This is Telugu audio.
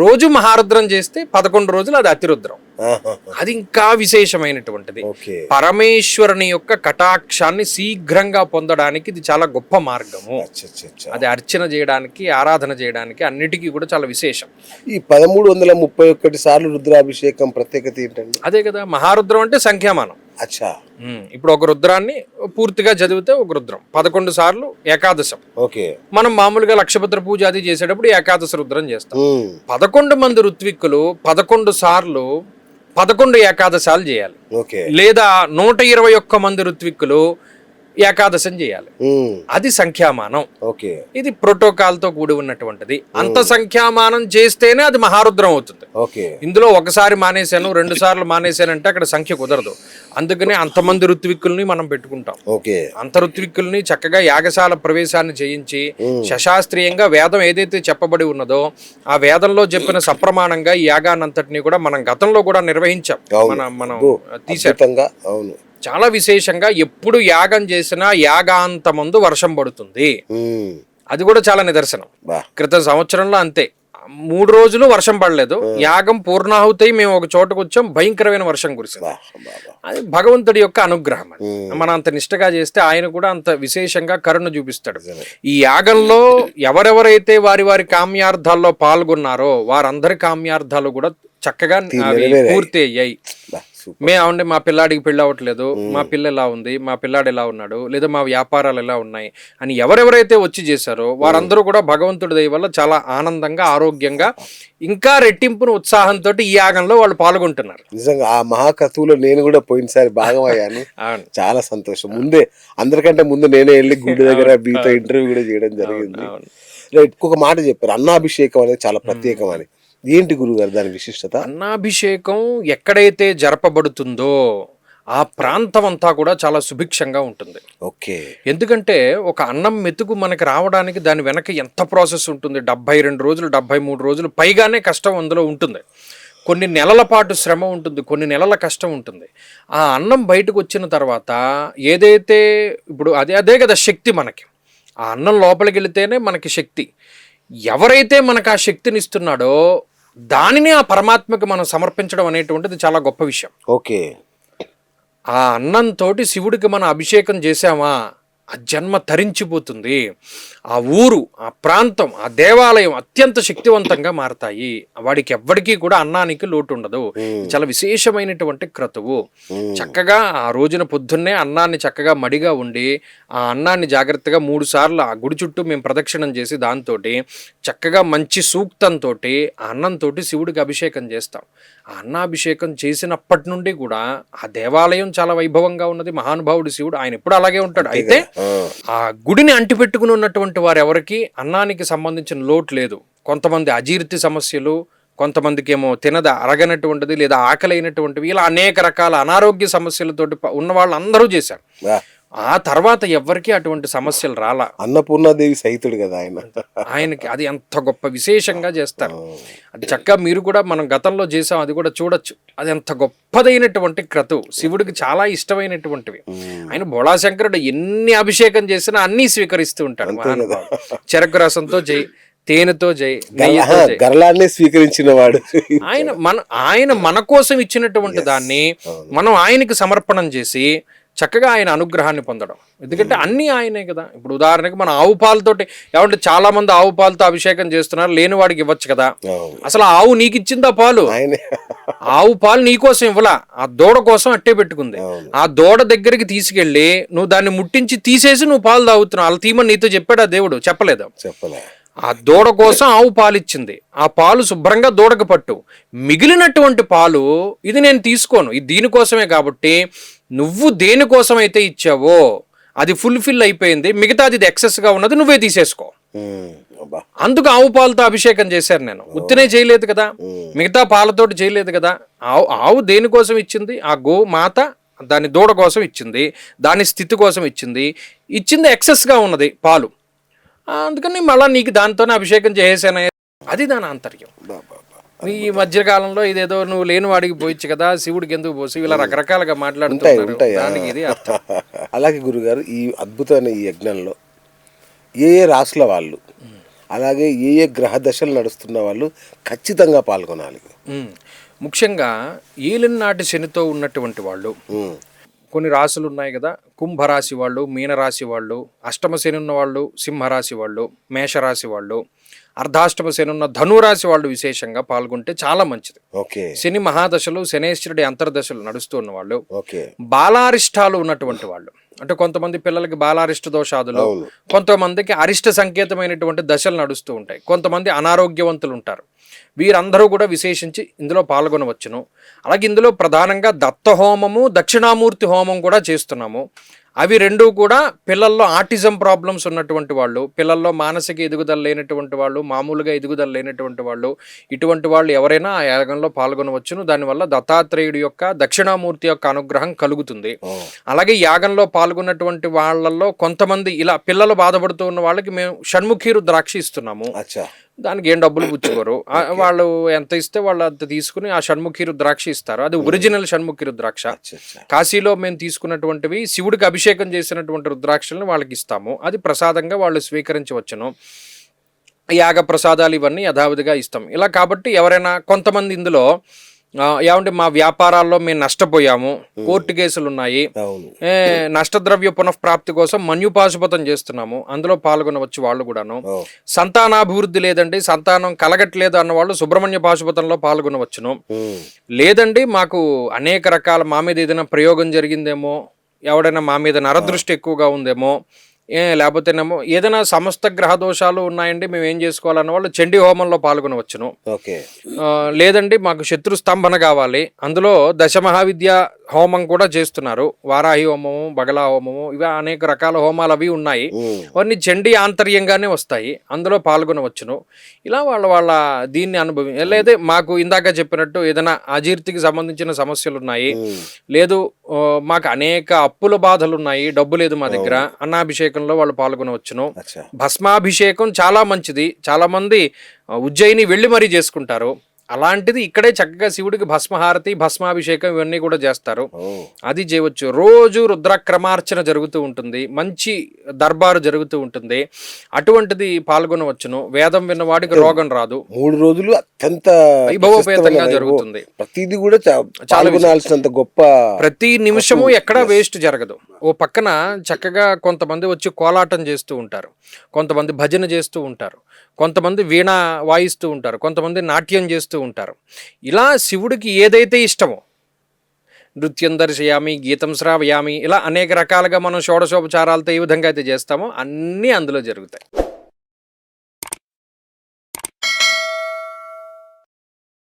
రోజు మహారుద్రం చేస్తే 11 రోజులు అది అతిరుద్రం. అది ఇంకా విశేషమైనటువంటిది. పరమేశ్వరుని యొక్క కటాక్షాన్ని శీఘ్రంగా పొందడానికి ఇది చాలా గొప్ప మార్గము. అది అర్చన చేయడానికి, ఆరాధన చేయడానికి అన్నిటికీ కూడా చాలా విశేషం. ఈ 1331 సార్లు రుద్రాభిషేకం ప్రత్యేకత ఏంటండి? అదే కదా, మహారుద్రం అంటే సంఖ్యామానం. అచ్చా. ఇప్పుడు ఒక రుద్రాన్ని పూర్తిగా చదివితే ఒక రుద్రం 11 సార్లు ఏకాదశం. మనం మామూలుగా లక్షపత్ర పూజ అది చేసేటప్పుడు ఏకాదశ రుద్రం చేస్తాం. 11 మంది ఋత్విక్కులు 11 సార్లు 11 ఏకాదశాలు చేయాలి. లేదా 121 మంది ఋత్విక్కులు ఏకాదశం చేయాలి. అది సంఖ్యామానం. ఇది ప్రోటోకాల్ తో కూడి ఉన్నటువంటిది. అంత సంఖ్యామానం చేస్తేనే అది మహారుద్రం అవుతుంది. ఇందులో ఒకసారి మానేశాను, 2 సార్లు మానేశానంటే అక్కడ సంఖ్య కుదరదు. అందుకని అంతమంది ఋత్విక్కుల్ని మనం పెట్టుకుంటాం. అంత ఋత్విక్కుల్ని చక్కగా యాగశాల ప్రవేశాన్ని చేయించి శశాస్త్రీయంగా వేదం ఏదైతే చెప్పబడి ఉన్నదో ఆ వేదంలో చెప్పిన సప్రమాణంగా ఈ యాగాన్నంతటినీ కూడా మనం గతంలో కూడా నిర్వహించాం. మనం తీసేతంగా చాలా విశేషంగా ఎప్పుడు యాగం చేసినా యాగాంతమందు వర్షం పడుతుంది. అది కూడా చాలా నిదర్శనం. క్రితం సంవత్సరంలో అంతే 3 రోజులు వర్షం పడలేదు. యాగం పూర్ణాహుతి మేము ఒక చోటకు వచ్చాం, భయంకరమైన వర్షం కురిసింది. అది భగవంతుడి యొక్క అనుగ్రహం. మనం అంత నిష్టగా చేస్తే ఆయన కూడా అంత విశేషంగా కరుణ చూపిస్తాడు. ఈ యాగంలో ఎవరెవరైతే వారి వారి కామ్యార్థాల్లో పాల్గొన్నారో వారందరి కామ్యార్థాలు కూడా చక్కగా పూర్తి అయ్యాయి. మేమంటే మా పిల్లాడికి పెళ్ళి అవ్వట్లేదు, మా పిల్ల ఎలా ఉంది, మా పిల్లాడు ఎలా ఉన్నాడు, లేదా మా వ్యాపారాలు ఎలా ఉన్నాయి అని ఎవరెవరైతే వచ్చి చేశారో వారందరూ కూడా భగవంతుడి దయ వల్ల చాలా ఆనందంగా, ఆరోగ్యంగా, ఇంకా రెట్టింపును ఉత్సాహంతో ఈ యాగంలో వాళ్ళు పాల్గొంటున్నారు. నిజంగా ఆ మహాకథలో నేను కూడా పోయినసారి భాగమయ్యాను. చాలా సంతోషం. ముందే అందరికంటే ముందు నేనే వెళ్ళి గుడి దగ్గర మీతో ఇంటర్వ్యూ కూడా చేయడం జరిగింది. రైట్. ఒక మాట చెప్పారు, అన్నాభిషేకం అనేది చాలా ప్రత్యేకం అని. ఏంటి గురుగారు దాని విశిష్టత? అన్నాభిషేకం ఎక్కడైతే జరపబడుతుందో ఆ ప్రాంతం అంతా కూడా చాలా సుభిక్షంగా ఉంటుంది. ఎందుకంటే ఒక అన్నం మెతుకు మనకి రావడానికి దాని వెనక ఎంత ప్రాసెస్ ఉంటుంది. 72 రోజులు 73 రోజులు పైగానే కష్టం అందులో ఉంటుంది. కొన్ని నెలల పాటు శ్రమ ఉంటుంది, కొన్ని నెలల కష్టం ఉంటుంది. ఆ అన్నం బయటకు వచ్చిన తర్వాత ఏదైతే ఇప్పుడు అదే కదా శక్తి మనకి. ఆ అన్నం లోపలికి వెళితేనే మనకి శక్తి. ఎవరైతే మనకు ఆ శక్తిని ఇస్తున్నాడో దానిని ఆ పరమాత్మకి మనం సమర్పించడం అనేటువంటిది చాలా గొప్ప విషయం. ఆ అన్నంతో శివుడికి మనం అభిషేకం చేసామా ఆ జన్మ తరించిపోతుంది. ఆ ఊరు, ఆ ప్రాంతం, ఆ దేవాలయం అత్యంత శక్తివంతంగా మారతాయి. వాడికి ఎవ్వడికి కూడా అన్నానికి లోటు ఉండదు. చాలా విశేషమైనటువంటి క్రతువు. చక్కగా ఆ రోజున పొద్దున్నే అన్నాన్ని చక్కగా మడిగా ఉండి ఆ అన్నాన్ని జాగ్రత్తగా 3 సార్లు ఆ గుడి చుట్టూ మేము ప్రదక్షిణం చేసి దాంతో చక్కగా మంచి సూక్తంతో ఆ అన్నంతో శివుడికి అభిషేకం చేస్తాం. ఆ అన్నాభిషేకం చేసినప్పటి నుండి కూడా ఆ దేవాలయం చాలా వైభవంగా ఉన్నది. మహానుభావుడు శివుడు, ఆయన ఎప్పుడు అలాగే ఉంటాడు. అయితే ఆ గుడిని అంటిపెట్టుకుని ఉన్నటువంటి వారు ఎవరికి అన్నానికి సంబంధించిన లోటు లేదు. కొంతమంది అజీర్తి సమస్యలు, కొంతమందికి ఏమో అరగనటువంటిది లేదా ఆకలి అయినటువంటివి, ఇలా అనేక రకాల అనారోగ్య సమస్యలతోటి ఉన్న వాళ్ళు అందరూ చేశారు. ఆ తర్వాత ఎవ్వరికి అటువంటి సమస్యలు రాలా. అన్నపూర్ణాదేవి సహితుడు కదా ఆయనకి. అది ఎంత గొప్ప విశేషంగా చేస్తారు. అది చక్కగా మీరు కూడా మనం గతంలో చేసాం, అది కూడా చూడొచ్చు. అది ఎంత గొప్పదైనటువంటి క్రతువు, శివుడికి చాలా ఇష్టమైనటువంటివి. ఆయన బోళాశంకరుడు ఎన్ని అభిషేకం చేసినా అన్ని స్వీకరిస్తూ ఉంటాడు. చెరకు రసంతో చేయి, తేనెతో గరళాన్ని స్వీకరించిన వాడు ఆయన మన కోసం ఇచ్చినటువంటి దాన్ని మనం ఆయనకి సమర్పణం చేసి చక్కగా ఆయన అనుగ్రహాన్ని పొందడం. ఎందుకంటే అన్ని ఆయనే కదా. ఇప్పుడు ఉదాహరణకి మన ఆవు పాలతోటి ఏమంటే చాలా మంది ఆవు పాలతో అభిషేకం చేస్తున్నారు, లేని వాడికి ఇవ్వచ్చు కదా. అసలు ఆవు నీకు ఇచ్చిందా పాలు? ఆవు పాలు నీకోసం ఇవ్వలా, ఆ దూడ కోసం అట్టే పెట్టుకుంది. ఆ దూడ దగ్గరికి తీసుకెళ్లి నువ్వు దాన్ని ముట్టించి తీసేసి నువ్వు పాలు తాగుతున్నావు. అలా తీమని నీతో చెప్పాడా దేవుడు? చెప్పలేదు. ఆ దూడ కోసం ఆవు పాలు ఇచ్చింది. ఆ పాలు శుభ్రంగా దూడకు పట్టు. మిగిలినటువంటి పాలు ఇది నేను తీసుకోను, ఇది దీనికోసమే. కాబట్టి నువ్వు దేనికోసమైతే ఇచ్చావో అది ఫుల్ఫిల్ అయిపోయింది, మిగతాది ఇది ఎక్సెస్గా ఉన్నది నువ్వే తీసేసుకో. అందుకు ఆవు పాలతో అభిషేకం చేశారు. నేను ఉత్తినే చేయలేదు కదా, మిగతా పాలతోటి చేయలేదు కదా. ఆవు దేనికోసం ఇచ్చింది? ఆ గో మాత దాని దూడ కోసం ఇచ్చింది, దాని స్థితి కోసం ఇచ్చింది ఎక్సెస్గా ఉన్నది పాలు. అందుకని మళ్ళీ నీకు దాంతోనే అభిషేకం చేసేసాను. అది దాని ఆంతర్యం. ఈ మధ్యకాలంలో ఇదేదో నువ్వు లేని వాడికి పోయచ్చు కదా, శివుడికి ఎందుకు పోసి, ఇలా రకరకాలుగా మాట్లాడుతుంటారు. ఇది అలాగే గురుగారు, ఈ అద్భుతమైన ఈ యజ్ఞంలో ఏ రాసుల వాళ్ళు అలాగే ఏ గ్రహ దశలు నడుస్తున్న వాళ్ళు ఖచ్చితంగా పాల్గొనాలి. ముఖ్యంగా ఏలినాటి శనితో ఉన్నటువంటి వాళ్ళు, కొన్ని రాశులు ఉన్నాయి కదా, కుంభరాశి వాళ్ళు, మీనరాశి వాళ్ళు, అష్టమ శని ఉన్న వాళ్ళు, సింహరాశి వాళ్ళు, మేషరాశి వాళ్ళు, అర్ధాష్టమ శని ఉన్న ధనురాశి వాళ్ళు విశేషంగా పాల్గొంటే చాలా మంచిది. శని మహాదశలు, శనేశ్వరుడి అంతర్దశలు నడుస్తూ ఉన్న వాళ్ళు, బాలారిష్టాలు ఉన్నటువంటి వాళ్ళు, అంటే కొంతమంది పిల్లలకి బాలారిష్ట దోషాదులు, కొంతమందికి అరిష్ట సంకేతమైనటువంటి దశలు నడుస్తూ ఉంటాయి, కొంతమంది అనారోగ్యవంతులు ఉంటారు. వీరందరూ కూడా విశేషించి ఇందులో పాల్గొనవచ్చును. అలాగే ఇందులో ప్రధానంగా దత్త హోమము, దక్షిణామూర్తి హోమం కూడా చేస్తున్నాము. అవి రెండూ కూడా పిల్లల్లో ఆటిజం ప్రాబ్లమ్స్ ఉన్నటువంటి వాళ్ళు, పిల్లల్లో మానసిక ఎదుగుదల లేనటువంటి వాళ్ళు, మామూలుగా ఎదుగుదల లేనటువంటి వాళ్ళు, ఇటువంటి వాళ్ళు ఎవరైనా ఆ యాగంలో పాల్గొనవచ్చును. దానివల్ల దత్తాత్రేయుడి యొక్క, దక్షిణామూర్తి యొక్క అనుగ్రహం కలుగుతుంది. అలాగే యాగంలో పాల్గొన్నటువంటి వాళ్ళల్లో కొంతమంది ఇలా పిల్లలు బాధపడుతూ ఉన్న వాళ్ళకి మేము షణ్ముఖి రుద్రాక్ష ఇస్తున్నాము. దానికి ఏం డబ్బులు పుచ్చుకోరు, వాళ్ళు ఎంత ఇస్తే వాళ్ళు అంత తీసుకుని ఆ షణ్ముఖి రుద్రాక్ష ఇస్తారు. అది ఒరిజినల్ షణ్ముఖి రుద్రాక్ష. కాశీలో మేము తీసుకున్నటువంటివి శివుడికి అభిషేకం చేసినటువంటి రుద్రాక్షలను వాళ్ళకి ఇస్తాము. అది ప్రసాదంగా వాళ్ళు స్వీకరించవచ్చును. యాగ ప్రసాదాలు ఇవన్నీ యథావిధిగా ఇస్తాం. ఇలా కాబట్టి ఎవరైనా కొంతమంది ఇందులో ఏమంటే మా వ్యాపారాల్లో మేము నష్టపోయాము, కోర్టు కేసులు ఉన్నాయి, నష్టద్రవ్య పునఃప్రాప్తి కోసం మన్యుపాశుపతం చేస్తున్నాము, అందులో పాల్గొనవచ్చు వాళ్ళు కూడాను. సంతానాభివృద్ధి లేదండి, సంతానం కలగట్లేదు అన్న వాళ్ళు సుబ్రహ్మణ్య పాశుపతంలో పాల్గొనవచ్చును. లేదండి మాకు అనేక రకాల మా మీద ఏదైనా ప్రయోగం జరిగిందేమో, ఎవడైనా మా మీద నరదృష్టి ఎక్కువగా ఉందేమో, లేకపోతేనేమో ఏదైనా సమస్త గ్రహ దోషాలు ఉన్నాయండి మేము ఏం చేసుకోవాలన్న వాళ్ళు చండీ హోమంలో పాల్గొనవచ్చును. లేదండి మాకు శత్రు స్తంభన కావాలి, అందులో దశమహావిద్య హోమం కూడా చేస్తున్నారు, వారాహి హోమము, బగలా హోమము, ఇవి అనేక రకాల హోమాలు అవి ఉన్నాయి. అవన్నీ చండీ ఆంతర్యంగానే వస్తాయి, అందులో పాల్గొనవచ్చును. ఇలా వాళ్ళ దీన్ని లేదా మాకు ఇందాక చెప్పినట్టు ఏదైనా అజీర్తికి సంబంధించిన సమస్యలు ఉన్నాయి, లేదు మాకు అనేక అప్పుల బాధలు ఉన్నాయి, డబ్బు లేదు మా దగ్గర, అన్నాభిషేకంలో వాళ్ళు పాల్గొనవచ్చును. భస్మాభిషేకం చాలా మంచిది, చాలా మంది ఉజ్జయిని వెళ్ళి మరీ చేసుకుంటారు. అలాంటిది ఇక్కడే చక్కగా శివుడికి భస్మహారతి, భస్మాభిషేకం ఇవన్నీ కూడా చేస్తారు, అది చేయవచ్చు. రోజు రుద్రక్రమార్చన జరుగుతూ ఉంటుంది, మంచి దర్బారు జరుగుతూ ఉంటుంది, అటువంటిది పాల్గొనవచ్చును. వేదం విన్నవాడికి రోగం రాదు. 3 రోజులు అత్యంత వైభవోపేతంగా జరుగుతుంది. ప్రతిది కూడా పాల్గొనాల్సినంత గొప్ప, ప్రతి నిమిషము ఎక్కడా వేస్ట్ జరగదు. ఓ పక్కన చక్కగా కొంతమంది వచ్చి కోలాటం చేస్తూ ఉంటారు, కొంతమంది భజన చేస్తూ ఉంటారు, కొంతమంది వీణ వాయిస్తూ ఉంటారు, కొంతమంది నాట్యం చేస్తూ ఉంటారు. ఇలా శివుడికి ఏదైతే ఇష్టమో, నృత్యం దర్శయామి, గీతం శ్రావయామి, ఇలా అనేక రకాలుగా మనం షోడశోపచారాలతో ఏ విధంగా అయితే చేస్తామో అన్నీ అందులో జరుగుతాయి.